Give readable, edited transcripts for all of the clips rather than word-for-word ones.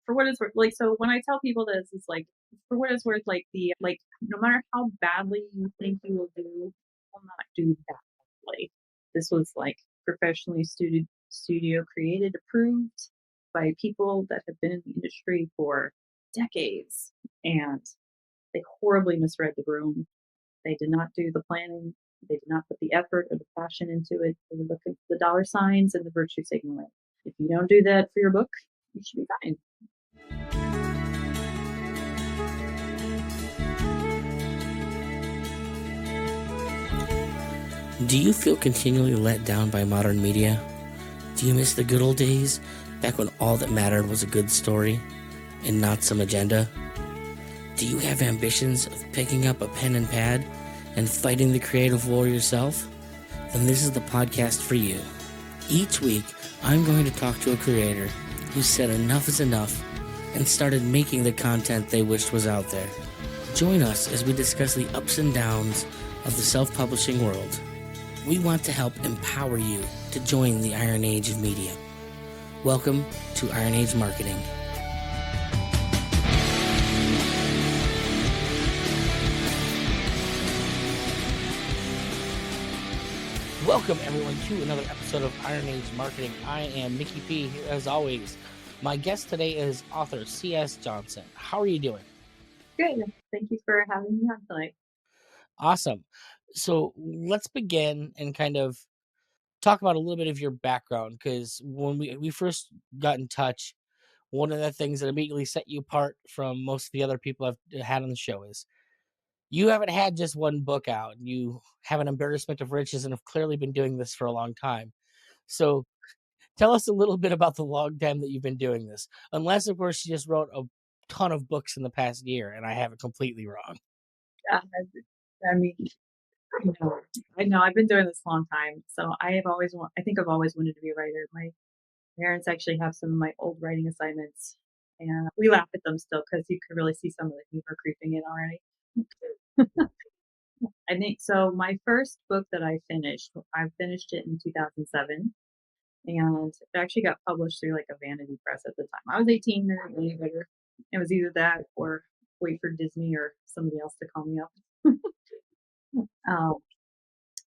for what it's worth, like, so when I tell people this, it's like, for what it's worth, like, no matter how badly you think you will do, you will not do that badly. This was, like, professionally studio created, approved by people that have been in the industry for decades, and they horribly misread the room. They did not do the planning. They did not put the effort or the passion into it. They were looking for the dollar signs and the virtue signaling. If you don't do that for your book, you should be fine. Do you feel continually let down by modern media? Do you miss the good old days, back when all that mattered was a good story and not some agenda? Do you have ambitions of picking up a pen and pad and fighting the creative war yourself? Then this is the podcast for you. Each week, I'm going to talk to a creator who said enough is enough and started making the content they wished was out there. Join us as we discuss the ups and downs of the self-publishing world. We want to help empower you to join the Iron Age of media. Welcome to Iron Age Marketing. Welcome, everyone, to another episode of Iron Age Marketing. I am Nicky P, here as always. My guest today is author C.S. Johnson. How are you doing? Good. Thank you for having me on tonight. Awesome. So let's begin and kind of talk about a little bit of your background, because when we first got in touch, one of the things that immediately set you apart from most of the other people I've had on the show is you haven't had just one book out. You have an embarrassment of riches and have clearly been doing this for a long time. So tell us a little bit about the long time that you've been doing this. Unless, of course, you just wrote a ton of books in the past year and I have it completely wrong. Yeah, I mean, I know I've been doing this a long time. So I think I've always wanted to be a writer. My parents actually have some of my old writing assignments, and we laugh at them still because you can really see some of the humor creeping in already. I think so. My first book that I finished it in 2007, and it actually got published through like a vanity press at the time. I was 18 and really better. It was either that or wait for Disney or somebody else to call me up. um,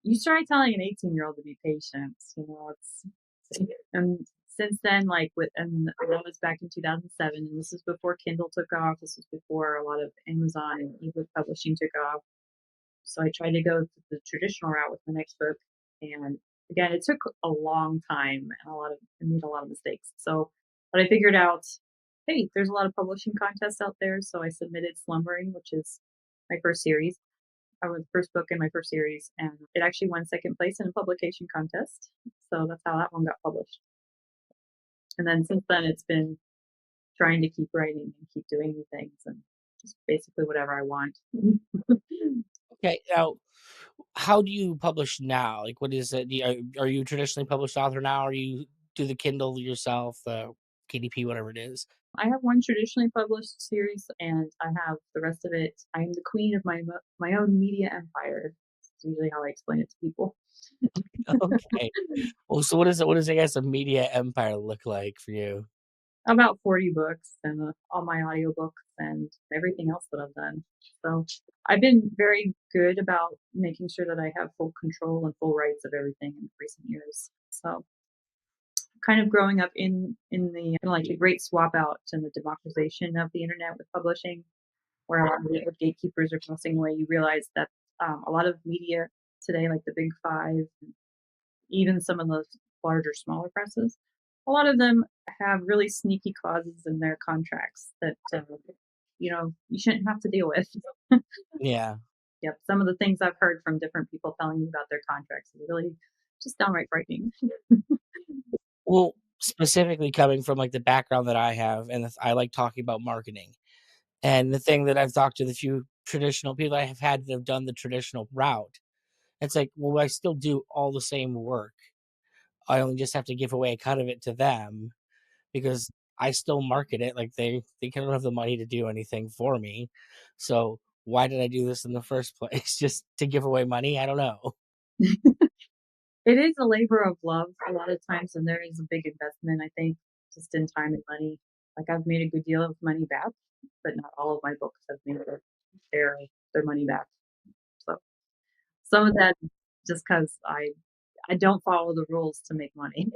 you try telling an 18-year-old to be patient, and since then, and that was back in 2007, and this is before Kindle took off. This was before a lot of Amazon and ebook publishing took off. So I tried to go the traditional route with my next book, and again, it took a long time and I made a lot of mistakes. So, but I figured out, hey, there's a lot of publishing contests out there. So I submitted Slumbering, which is my first series. I was the first book in my first series, and it actually won second place in a publication contest. So that's how that one got published. And then since then, it's been trying to keep writing and keep doing new things and just basically whatever I want. Okay, now, how do you publish now? Like, what is it? Are you a traditionally published author now? Or you do the Kindle yourself, the KDP, whatever it is? I have one traditionally published series, and I have the rest of it. I am the queen of my own media empire. It's usually how I explain it to people. Okay. Well, so what does I guess a media empire look like for you? About 40 books and all my audiobooks and everything else that I've done. So I've been very good about making sure that I have full control and full rights of everything in recent years. So kind of growing up in the like the great swap out and the democratization of the internet with publishing, where a lot of the gatekeepers are passing away, you realize that a lot of media today, like the big five, even some of the larger, smaller presses, a lot of them have really sneaky clauses in their contracts that you shouldn't have to deal with. Yeah. Yep, some of the things I've heard from different people telling me about their contracts is really just downright frightening. Well, specifically coming from like the background that I have, and I like talking about marketing. And the thing that I've talked to the few traditional people I have had that have done the traditional route, it's like, well, I still do all the same work. I only just have to give away a cut of it to them because I still market it. Like they don't have the money to do anything for me. So why did I do this in the first place? Just to give away money? I don't know. It is a labor of love a lot of times, and there is a big investment, I think, just in time and money. Like, I've made a good deal of money back, but not all of my books have made their their money back. So, some of that just 'cause I don't follow the rules to make money.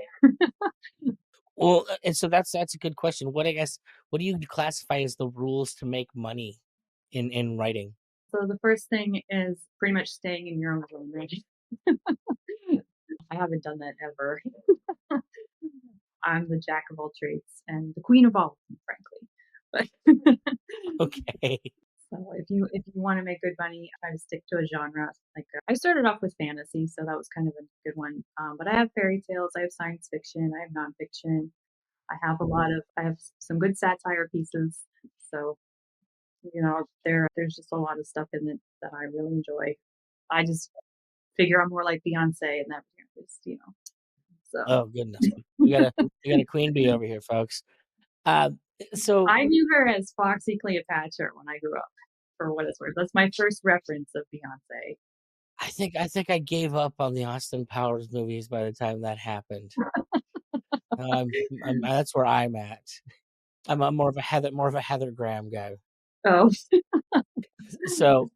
Well, and so that's a good question. What I guess what do you classify as the rules to make money in writing? So, the first thing is pretty much staying in your own genre. I haven't done that ever. I'm the jack of all trades and the queen of all, frankly. But Okay. so if you wanna make good money, I stick to a genre. Like, I started off with fantasy, so that was kind of a good one, but I have fairy tales, I have science fiction, I have nonfiction, I have some good satire pieces, so, there's just a lot of stuff in it that I really enjoy. I just figure I'm more like Beyoncé in that Oh, so goodness. We got a queen bee over here, folks. Uh, so I knew her as Foxy Cleopatra when I grew up, for what it's worth. That's my first reference of Beyoncé. I think I gave up on the Austin Powers movies by the time that happened. That's where I'm at. I'm more of a Heather Graham guy. Oh, So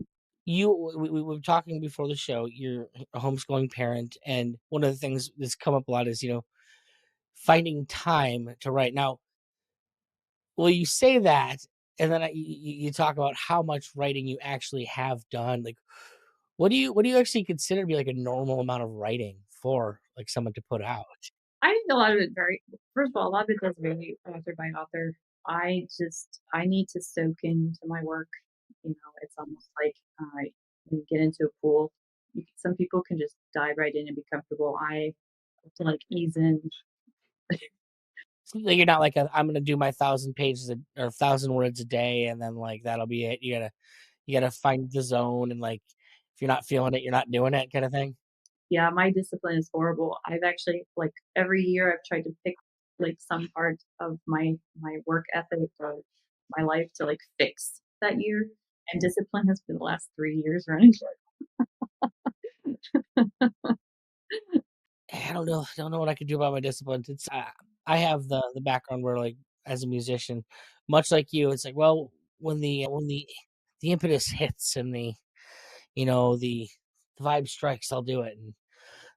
we were talking before the show. You're a homeschooling parent, and one of the things that's come up a lot is finding time to write. Now, well, you say that, and then you talk about how much writing you actually have done. Like, what do you actually consider to be like a normal amount of writing for like someone to put out? I think a lot of it very first of all, a lot of it does vary author by author. I need to soak into my work. It's almost like, when you get into a pool, some people can just dive right in and be comfortable. I have to, like, ease in. So like, you're not like I'm gonna do my 1,000 pages or 1,000 words a day, and then like that'll be it. You gotta find the zone, and like if you're not feeling it, you're not doing it, kind of thing. Yeah, my discipline is horrible. I've actually like, every year I've tried to pick, like, some part of my work ethic or my life to, like, fix that year, and discipline has been the last 3 years running. I don't know what I could do about my discipline. I have the background where like as a musician, much like you, it's like well when the impetus hits and the vibe strikes, I'll do it,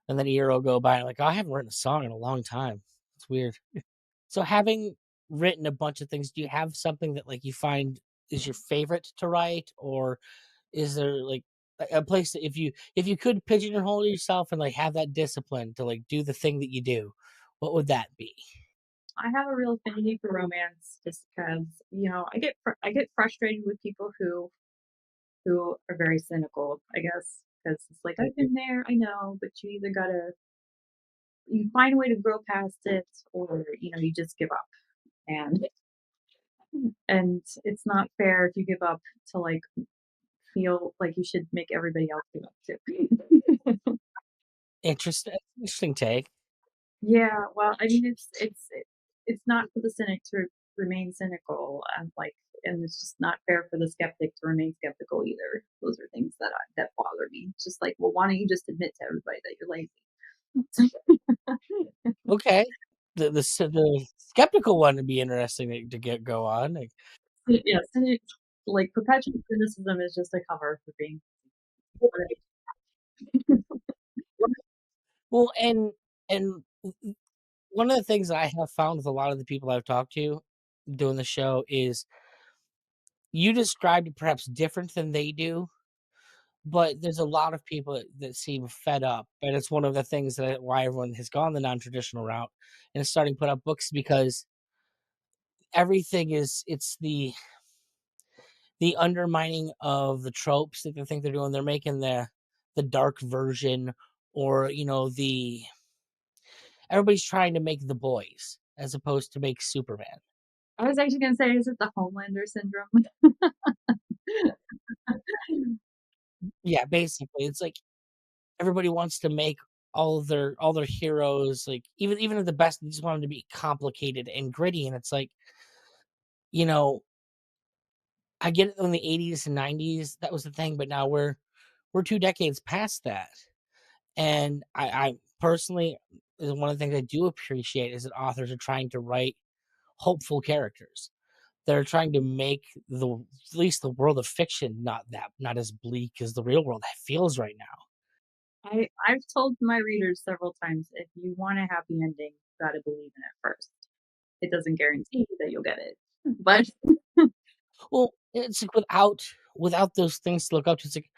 and then a year will go by, and like, "Oh, I haven't written a song in a long time." It's weird. So having written a bunch of things, do you have something that, like, you find is your favorite to write? Or is there, like, a place that if you could pigeonhole yourself and, like, have that discipline to, like, do the thing that you do, what would that be? I have a real affinity for romance just because, I get frustrated with people who are very cynical, I guess, because it's like, "I've been there, I know, but you find a way to grow past it or, you just give up." And and it's not fair if you give up to, like, feel like you should make everybody else give up too. Interesting take. Yeah, well, I mean, it's not for the cynic to remain cynical, and it's just not fair for the skeptic to remain skeptical either. Those are things that bother me. It's just like, well, why don't you just admit to everybody that you're lazy? Okay. The skeptical one would be interesting to get go on, like Yeah, like, perpetual cynicism is just a cover for being well, and one of the things that I have found with a lot of the people I've talked to doing the show is you described it perhaps different than they do, but there's a lot of people that seem fed up, and it's one of the things that why everyone has gone the non-traditional route and is starting to put out books because everything is it's the undermining of the tropes that they think they're doing. They're making the dark version, or the everybody's trying to make the boys as opposed to make Superman. I was actually gonna say, is it the Homelander syndrome? Yeah, basically, it's like everybody wants to make all their heroes like even at the best, they just want them to be complicated and gritty, and it's like, you know, I get it in the 80s and 90s, that was the thing, but now we're 2 decades past that, and I personally is one of the things I do appreciate is that authors are trying to write hopeful characters. They're trying to make the at least the world of fiction not as bleak as the real world feels right now. I've told my readers several times, if you want a happy ending, you gotta believe in it first. It doesn't guarantee that you'll get it, but Well, it's like without those things to look up to, it's like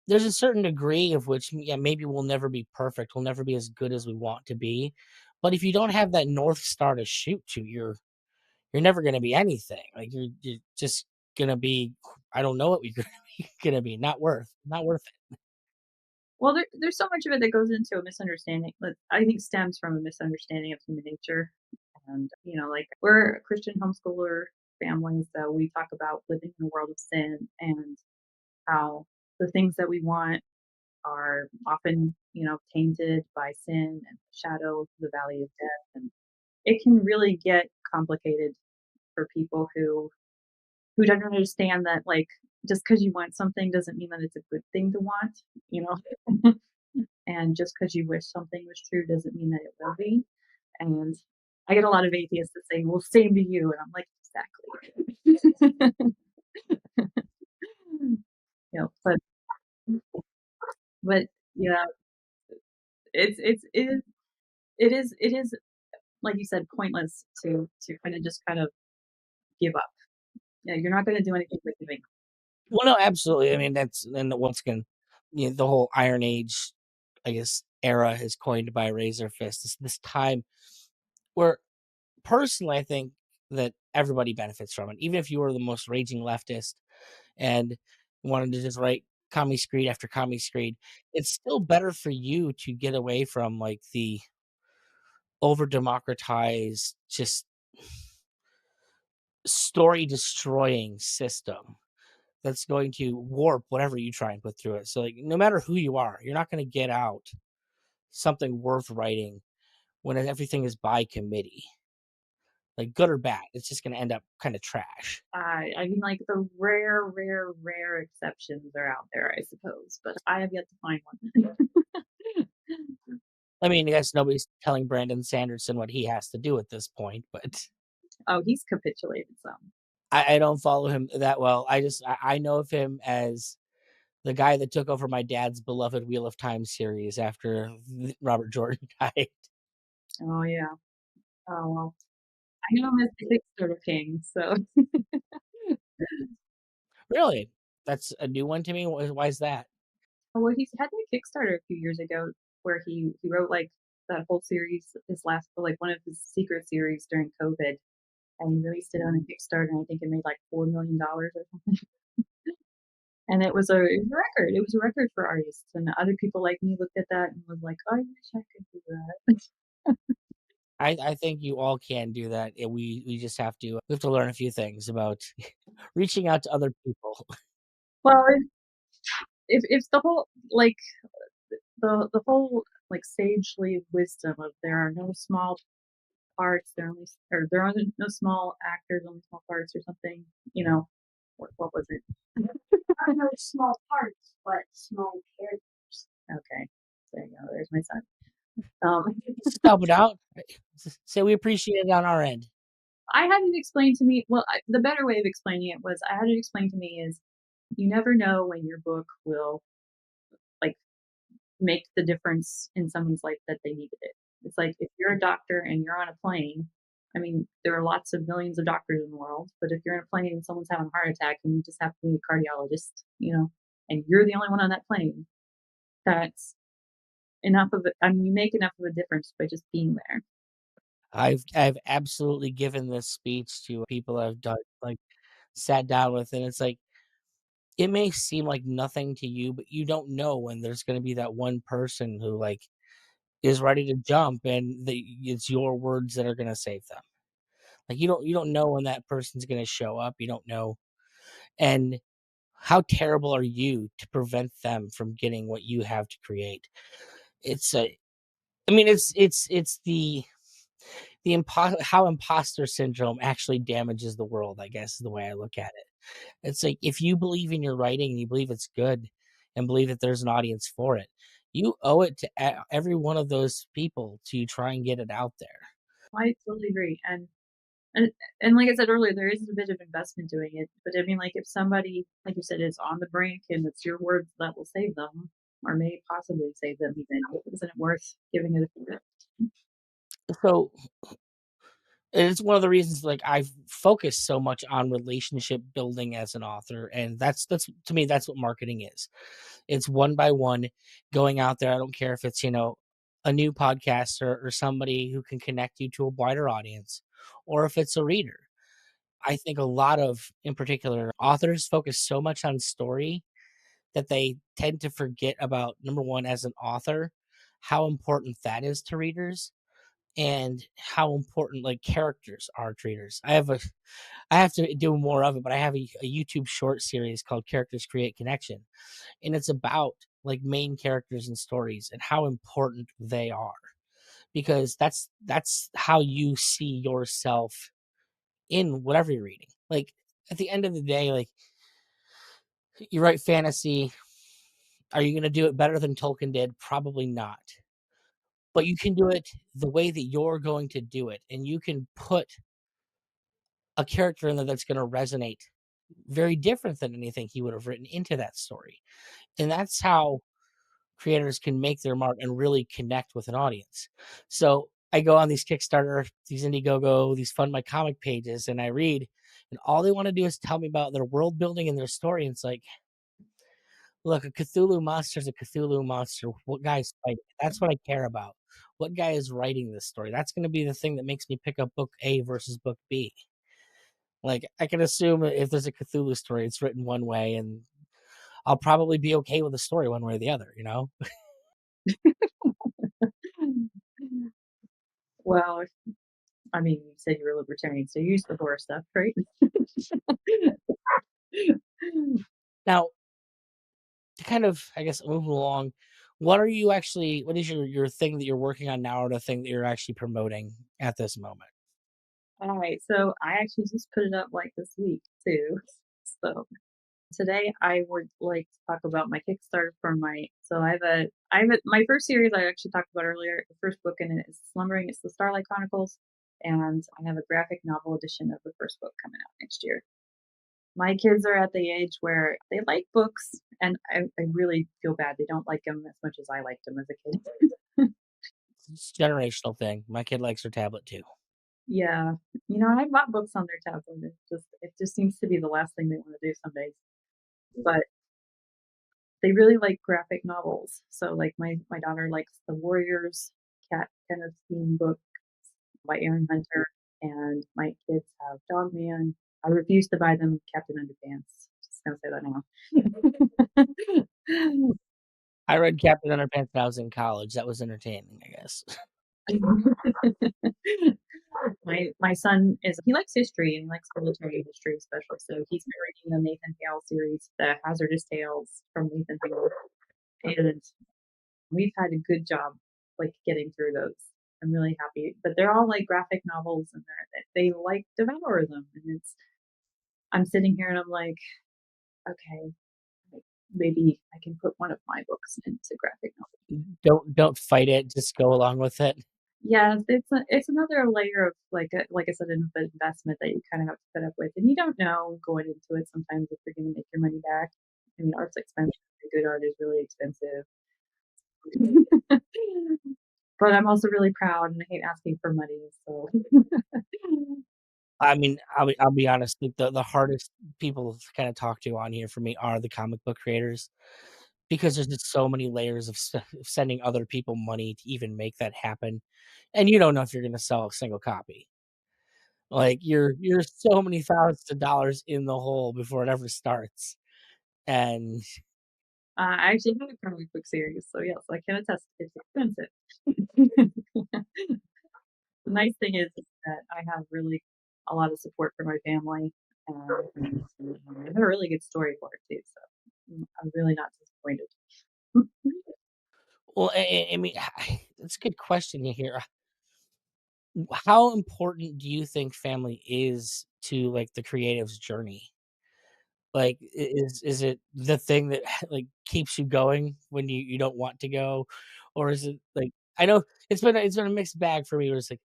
there's a certain degree of which, yeah, maybe we'll never be perfect, we'll never be as good as we want to be, but if you don't have that North Star to shoot to, you're never gonna be anything, like, you're just gonna be I don't know what you're gonna be, not worth it. well, there's so much of it that goes into a misunderstanding that I think stems from a misunderstanding of human nature, and, like, we're a Christian homeschooler family, so we talk about living in a world of sin and how the things that we want are often, tainted by sin and the shadow of the valley of death. And it can really get complicated for people who don't understand that, like, just because you want something doesn't mean that it's a good thing to want, you know? And just because you wish something was true doesn't mean that it will be. And I get a lot of atheists that say, well, same to you. And I'm like, exactly. But yeah, it is like you said, pointless to kind of give up. Yeah, you're not gonna do anything but giving. Well, no, absolutely, I mean, that's and once again, the whole Iron Age, I guess, era is coined by Razor Fist, this time where personally, I think that everybody benefits from it. Even if you were the most raging leftist and wanted to just write commie screed after commie screed, it's still better for you to get away from like the over democratized, just story destroying system that's going to warp whatever you try and put through it. So, like, no matter who you are, you're not going to get out something worth writing when everything is by committee, like good or bad. It's just going to end up kind of trash. I mean, like, the rare, rare, rare exceptions are out there, I suppose, but I have yet to find one. I mean, I guess nobody's telling Brandon Sanderson what he has to do at this point, but Oh, he's capitulated some. I don't follow him that well. I know of him as the guy that took over my dad's beloved Wheel of Time series after Robert Jordan died. Oh, yeah. Oh, well, I know him as the Kickstarter king, so Really? That's a new one to me. Why is that? well, he's had a Kickstarter a few years ago where he wrote, like, that whole series, his last like, one of his secret series during COVID, and he released it on a Kickstarter, and I think it made, like, $4 million or something. And it was a record. It was a record for artists, and other people like me looked at that and was like, "I wish I could do that." I think you all can do that. We just we have to learn a few things about reaching out to other people. Well, if the whole like, the whole, like, sagely wisdom of there are no small parts, there are no small actors, only small parts or something, what was it? Not no small parts, but small characters. Okay. There you go, there's my son. Um, Just help it out. Say we appreciate it on our end. I had it explained to me the better way of explaining it was I had it explained to me is you never know when your book will, like, make the difference in someone's life that they needed it. It's like if you're a doctor and you're on a plane, I mean, there are lots of millions of doctors in the world, but if you're in a plane and someone's having a heart attack and you just happen to be a cardiologist, and you're the only one on that plane, that's enough of it. I mean, you make enough of a difference by just being there. I've absolutely given this speech to people I've done like sat down with, and it's like it may seem like nothing to you, but you don't know when there's going to be that one person who like is ready to jump, and it's your words that are going to save them. Like you don't know when that person's going to show up. You don't know, and how terrible are you to prevent them from getting what you have to create? It's a, I mean, it's how imposter syndrome actually damages the world. I guess is the way I look at it. It's like if you believe in your writing and you believe it's good and believe that there's an audience for it, you owe it to every one of those people to try and get it out there. I totally agree. And And and like I said earlier, there is a bit of investment doing it, but I mean, like, if somebody, like you said, is on the brink and it's your words that will save them or may possibly save them even, isn't it worth giving it a shot? So it's one of the reasons like I've focused so much on relationship building as an author, and that's to me that's what marketing is. It's one by one going out there. I don't care if it's a new podcaster or somebody who can connect you to a wider audience, or if it's a reader. I think a lot of, in particular, authors focus so much on story that they tend to forget about number one as an author how important that is to readers and how important like characters are to readers. I have to do more of it, but I have a YouTube short series called Characters Create Connection, and it's about like main characters and stories and how important they are because that's how you see yourself in whatever you're reading. Like at the end of the day, like you write fantasy, are you going to do it better than Tolkien did? Probably not. But you can do it the way that you're going to do it, and you can put a character in there that's going to resonate very different than anything he would have written into that story. And that's how creators can make their mark and really connect with an audience. So I go on these Kickstarter, these Indiegogo, these Fund My Comic pages, and I read, and all they want to do is tell me about their world building and their story. And it's like, look, a Cthulhu monster is a Cthulhu monster. What guy's fighting? That's what I care about. What guy is writing this story? That's going to be the thing that makes me pick up book A versus book B. Like I can assume if there's a Cthulhu story, it's written one way, and I'll probably be okay with the story one way or the other. Well, I mean, you said you were libertarian, so you used the horror stuff, right? Now, to kind of, I guess, move along, what is your thing that you're working on now, or the thing that you're actually promoting at this moment? All right, so I actually just put it up like this week too. So today I would like to talk about my Kickstarter for my first series I actually talked about earlier. The first book in it is Slumbering. It's the Starlight Chronicles, and I have a graphic novel edition of the first book coming out next year. My kids are at the age where they like books, and I really feel bad they don't like them as much as I liked them as a kid. It's a generational thing. My kid likes her tablet too. Yeah, and I bought books on their tablet. It just seems to be the last thing they want to do some days. But they really like graphic novels. So like my daughter likes the Warriors cat kind of theme book by Aaron Hunter, and my kids have Dogman. I refuse to buy them Captain Underpants. Just gonna say that now. I read Captain Underpants when I was in college. That was entertaining, I guess. My son he likes history and he likes military history especially. So he's been reading the Nathan Hale series, the Hazardous Tales from Nathan Hale, and we've had a good job like getting through those. I'm really happy, but they're all like graphic novels, and they like devour them, and it's I'm sitting here and I'm like, okay, like, maybe I can put one of my books into graphic novel. Don't fight it. Just go along with it. Yeah, it's another layer of like I said, an investment that you kind of have to put up with, and you don't know going into it sometimes if you're going to make your money back. I mean, art's expensive. Good art is really expensive. But I'm also really proud and I hate asking for money, so I mean, I'll be honest. The hardest people to kind of talk to on here for me are the comic book creators because there's just so many layers of sending other people money to even make that happen, and you don't know if you're going to sell a single copy. Like you're so many thousands of dollars in the hole before it ever starts, and I actually have a comic book series, so yes, I can attest it's expensive. The nice thing is that I have really a lot of support from my family, and I have a really good story for it too, so I'm really not disappointed. well, I mean, it's a good question here. How important do you think family is to like the creative's journey? Like, is it the thing that like keeps you going when you don't want to go, or is it like I know it's been a mixed bag for me. Where it's like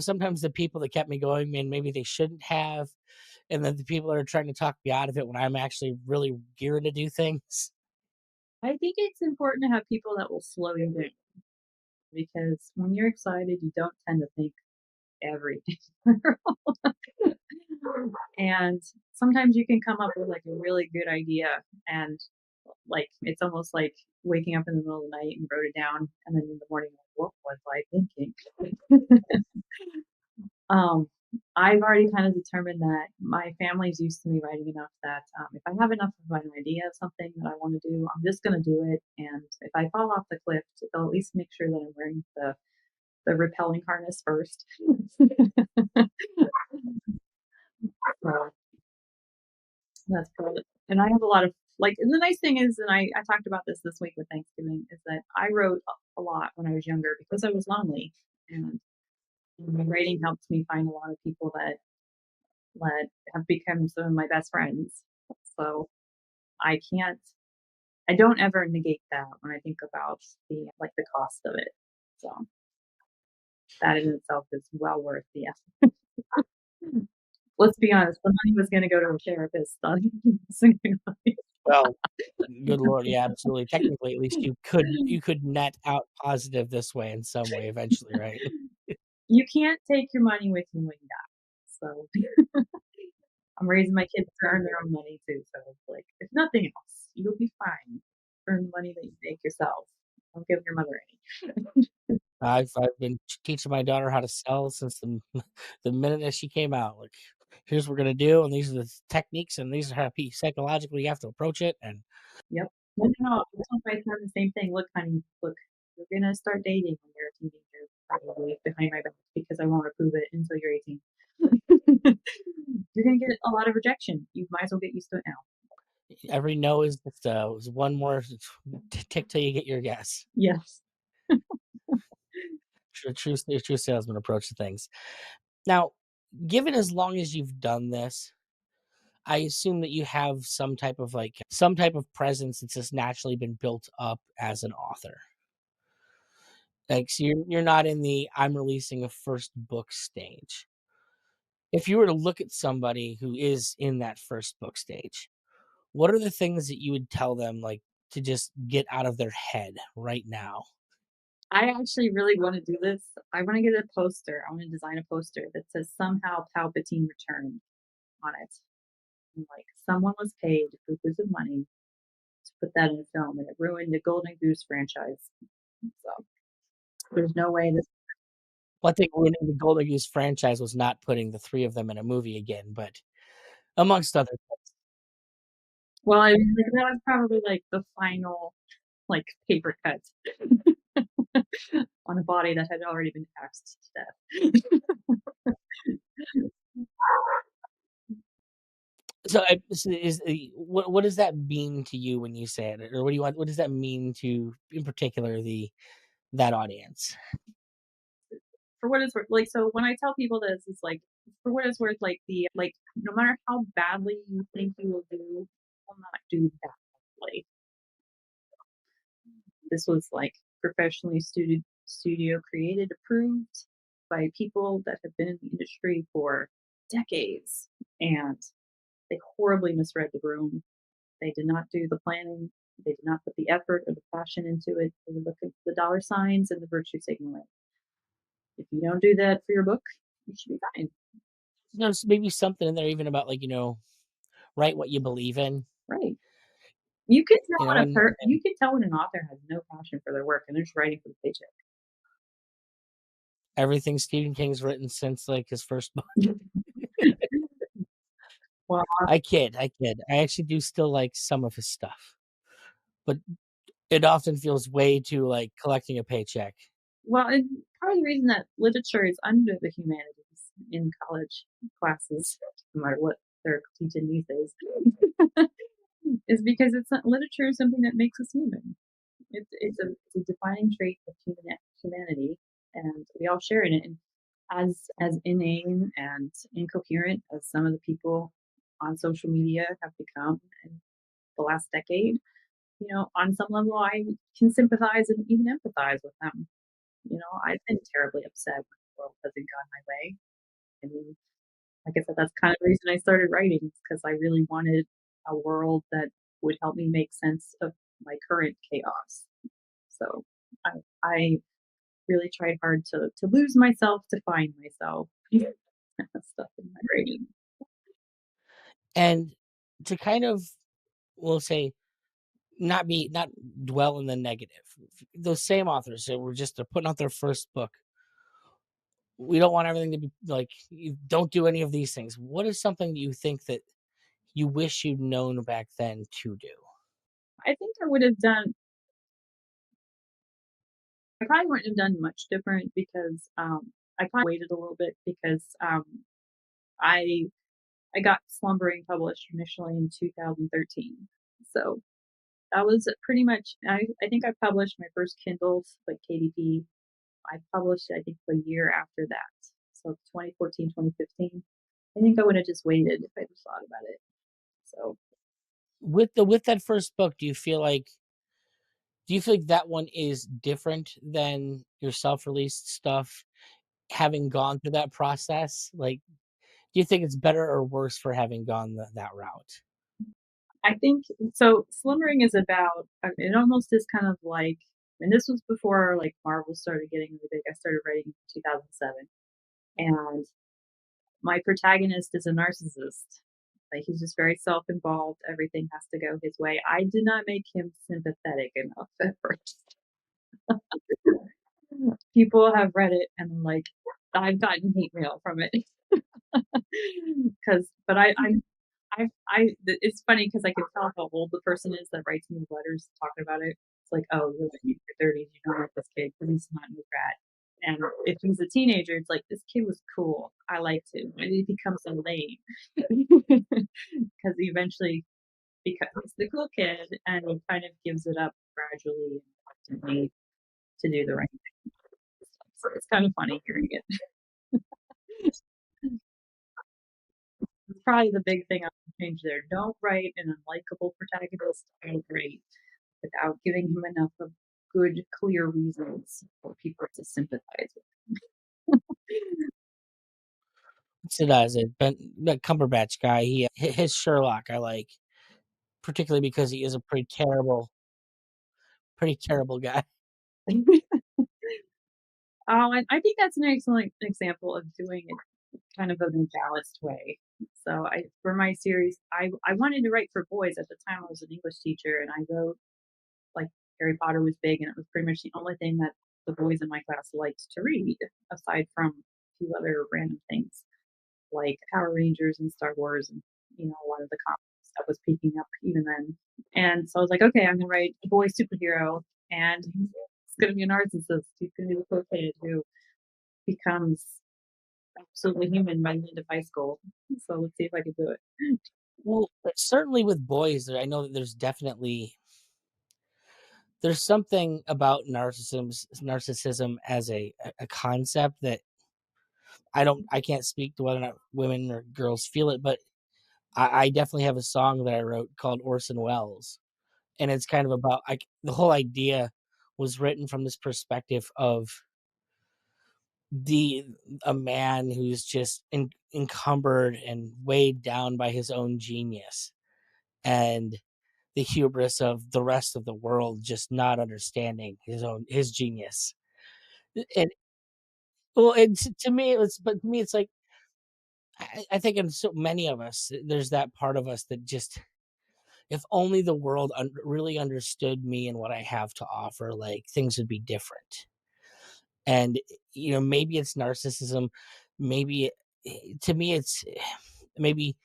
sometimes the people that kept me going, man, maybe they shouldn't have, and then the people that are trying to talk me out of it when I'm actually really geared to do things. I think it's important to have people that will slow you down because when you're excited, you don't tend to think everything through. And sometimes you can come up with like a really good idea and like it's almost like waking up in the middle of the night and wrote it down and then in the morning like, what was I thinking? Um, I've already kind of determined that my family's used to me writing enough that if I have enough of an idea of something that I want to do, I'm just going to do it. And if I fall off the cliff, they'll at least make sure that I'm wearing the repelling harness first. So that's probably, and I have a lot of like, and the nice thing is, and I talked about this week with Thanksgiving, is that I wrote a lot when I was younger because I was lonely, and my writing helped me find a lot of people that have become some of my best friends. So I can't, I don't ever negate that when I think about the like the cost of it. So that in itself is well worth the effort. Let's be honest, the money was going to go to a therapist. Well, good lord, yeah, absolutely. Technically, at least you could net out positive this way in some way eventually, right? You can't take your money with you when you die. So I'm raising my kids to earn their own money too. So it's like, if nothing else, you'll be fine. Earn the money that you make yourself. Don't give your mother any. I've been teaching my daughter how to sell since the the minute that she came out. Like, here's what we're gonna do, and these are the techniques, and these are how psychologically you have to approach it. And Yep. No, no, no. I tell my son the same thing. Look, honey, look, you're gonna start dating when you're a teenager, probably behind my back because I won't approve it until you're 18. You're gonna get a lot of rejection. You might as well get used to it now. every no is one more tick till you get your yes. Yes. True salesman approach to things. Now, given as long as you've done this, I assume that you have some type of presence that's just naturally been built up as an author. Like, so you're not in the I'm releasing a first book stage. If you were to look at somebody who is in that first book stage, what are the things that you would tell them, like, to just get out of their head right now? I actually really want to do this. I want to get a poster. I want to design a poster that says somehow Palpatine returned on it. And like someone was paid bukus of money to put that in a film and it ruined the Golden Goose franchise. So there's no way this. Well, I think ruining the Golden Goose franchise was not putting the 3 of them in a movie again, but amongst other things. Well, I mean, like, that was probably like the final like paper cut on a body that had already been axed to death. So, is the what does that mean to you when you say it? Or what does that mean to, in particular, the that audience? For what it's worth, like so when I tell people this, it's like for what it's worth, like the like no matter how badly you think you will do, you will not do that badly. This was like professionally studio created, approved by people that have been in the industry for decades, and they horribly misread the room. They did not do the planning. They did not put the effort or the passion into it. They were looking for the dollar signs and the virtue signaling. If you don't do that for your book, you should be fine. There's maybe something in there even about, like, write what you believe in, Right. You can tell when and you can tell when an author has no passion for their work and they're just writing for the paycheck. everything Stephen King's written since, like, his first book. Well, I kid. I actually do still like some of his stuff, but it often feels way too like collecting a paycheck. and part of the reason that literature is under the humanities in college classes, no matter what they're teaching these days, is because literature is something that makes us human. It's a defining trait of humanity, and we all share in it. And as inane and incoherent as some of the people on social media have become in the last decade, on some level, I can sympathize and even empathize with them. I've been terribly upset world hasn't gone my way. I mean, like I said, that's kind of the reason I started writing because I really wanted a world that would help me make sense of my current chaos. So I really tried hard to lose myself to find myself. Stuff in my writing. And to kind of, we'll say, not dwell in the negative. Those same authors that were just they're putting out their first book. We don't want everything to be like you don't do any of these things. What is something you think that you wish you'd known back then to do? I think I would have done. I probably wouldn't have done much different because I probably waited a little bit because I I got Slumbering published initially in 2013. So that was pretty much. I think I published my first Kindles like KDP. I published it, I think a year after that. So 2014, 2015. I think I would have just waited if I just thought about it. So With that first book, do you feel like that one is different than your self-released stuff having gone through that process? Like, do you think it's better or worse for having gone that route? I think so. Slumbering is about. It almost is kind of like, and this was before like Marvel started getting really big. I started writing in 2007, and my protagonist is a narcissist. Like he's just very self-involved. Everything has to go his way. I did not make him sympathetic enough at first. People have read it and I'm like, I've gotten hate mail from it because, but it's funny because I can tell how old the person is that writes me the letters talking about it. It's like, oh, you're like in your 30s, you don't like this kid because he's not no brat. And if he's a teenager, it's like this kid was cool. I liked him, and he becomes so lame because he eventually becomes the cool kid, and he kind of gives it up gradually and reluctantly to do the right thing. So it's kind of funny hearing it. It's probably the big thing I would change there. Don't write an unlikable protagonist. Don't write without giving him enough of good, clear reasons for people to sympathize with. What's it as it Ben that Cumberbatch guy? His Sherlock I like, particularly because he is a pretty terrible guy. And I think that's an excellent example of doing it kind of in a balanced way. So I, for my series, I wanted to write for boys at the time. I was an English teacher, and I wrote like Harry Potter was big, and it was pretty much the only thing that the boys in my class liked to read, aside from a few other random things like Power Rangers and Star Wars, and a lot of the comics that was picking up even then. And so I was like, okay, I'm gonna write a boy superhero, and he's gonna be a narcissist. He's gonna be the cool kid who becomes absolutely human by the end of high school. So let's see if I can do it. Well, certainly with boys, I know that there's something about narcissism as a concept that I can't speak to whether or not women or girls feel it, but I definitely have a song that I wrote called Orson Welles, and it's kind of about the whole idea was written from this perspective of the a man who's just encumbered and weighed down by his own genius and the hubris of the rest of the world just not understanding his genius. And well, it's to me, but to me, it's like I think in so many of us, there's that part of us that just, if only the world really understood me and what I have to offer, like things would be different. And maybe it's narcissism, maybe to me, it's maybe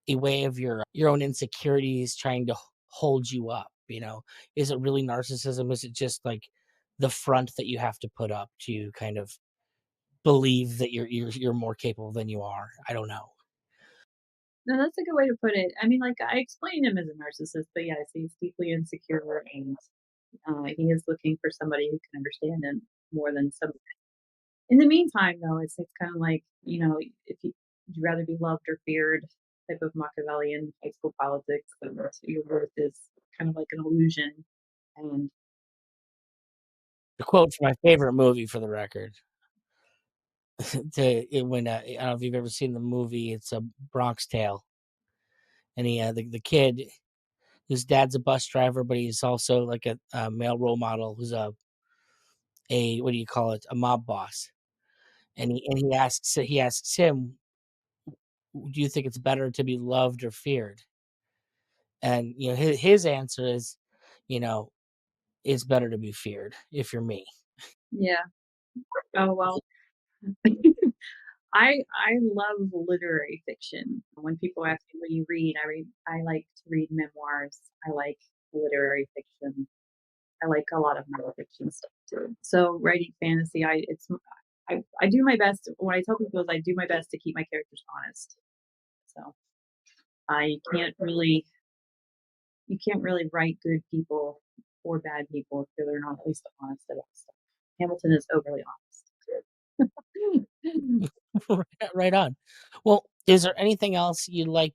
a way of your own insecurities trying to hold you up. Is it really narcissism? Is it just like the front that you have to put up to kind of believe that you're more capable than you are? I don't know. No, that's a good way to put it. I mean, like I explained him as a narcissist, but yes, he's deeply insecure, and he is looking for somebody who can understand him more than some. In the meantime, though, it's kind of like if would you rather be loved or feared type of Machiavellian high school politics, and your worth is kind of like an illusion. And The quote from my favorite movie, for the record. when I don't know if you've ever seen the movie. It's a Bronx Tale, and the kid whose dad's a bus driver, but he's also like a male role model who's a what do you call it, a mob boss, and he asks him, do you think it's better to be loved or feared? And his answer is, you know, it's better to be feared if you're me. Yeah. Oh, well. I love literary fiction. When people ask me what do you read, I like to read memoirs. I like literary fiction. I like a lot of nonfiction stuff too. So writing fantasy, I do my best. What I tell people is I do my best to keep my characters honest. So I can't really you can't really write good people or bad people if they're not at least honest about stuff. Hamilton is overly honest. Right on. Well, is there anything else you'd like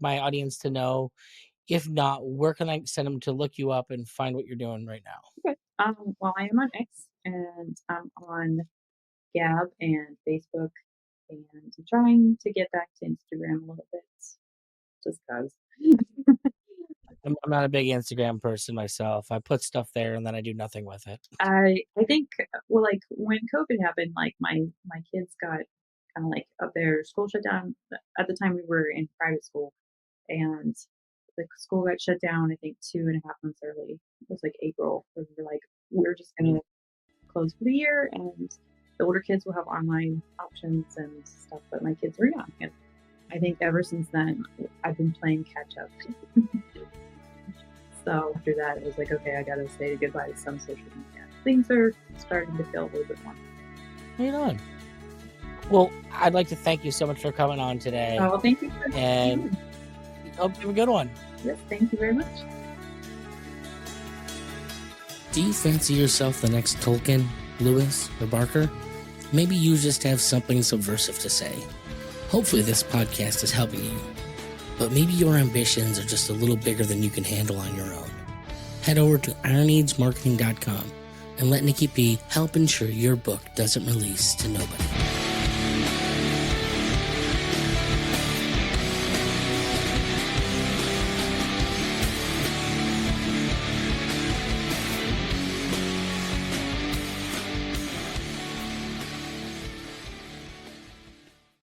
my audience to know? If not, where can I send them to look you up and find what you're doing right now? Okay. Well, I am on X and I'm on Gab and Facebook, and I'm trying to get back to Instagram a little bit, just cause. I'm not a big Instagram person myself. I put stuff there and then I do nothing with it. I think, well, like when COVID happened, like my kids got kind of like up their school shut down. At the time, we were in private school, and the school got shut down. I think 2.5 months early. It was like April. Where we were like, we're just gonna close for the year, and the older kids will have online options and stuff, but my kids are young. And I think ever since then, I've been playing catch up. So after that, it was like, okay, I gotta say goodbye to some social media. Things are starting to feel a little bit more. Right on. Well, I'd like to thank you so much for coming on today. Oh, well, thank you and hope you have a good one. Yes, thank you very much. Do you fancy yourself the next Tolkien, Lewis, or Barker? Maybe you just have something subversive to say. Hopefully this podcast is helping you. But maybe your ambitions are just a little bigger than you can handle on your own. Head over to ironagemarketing.com and let Nicky P help ensure your book doesn't release to nobody.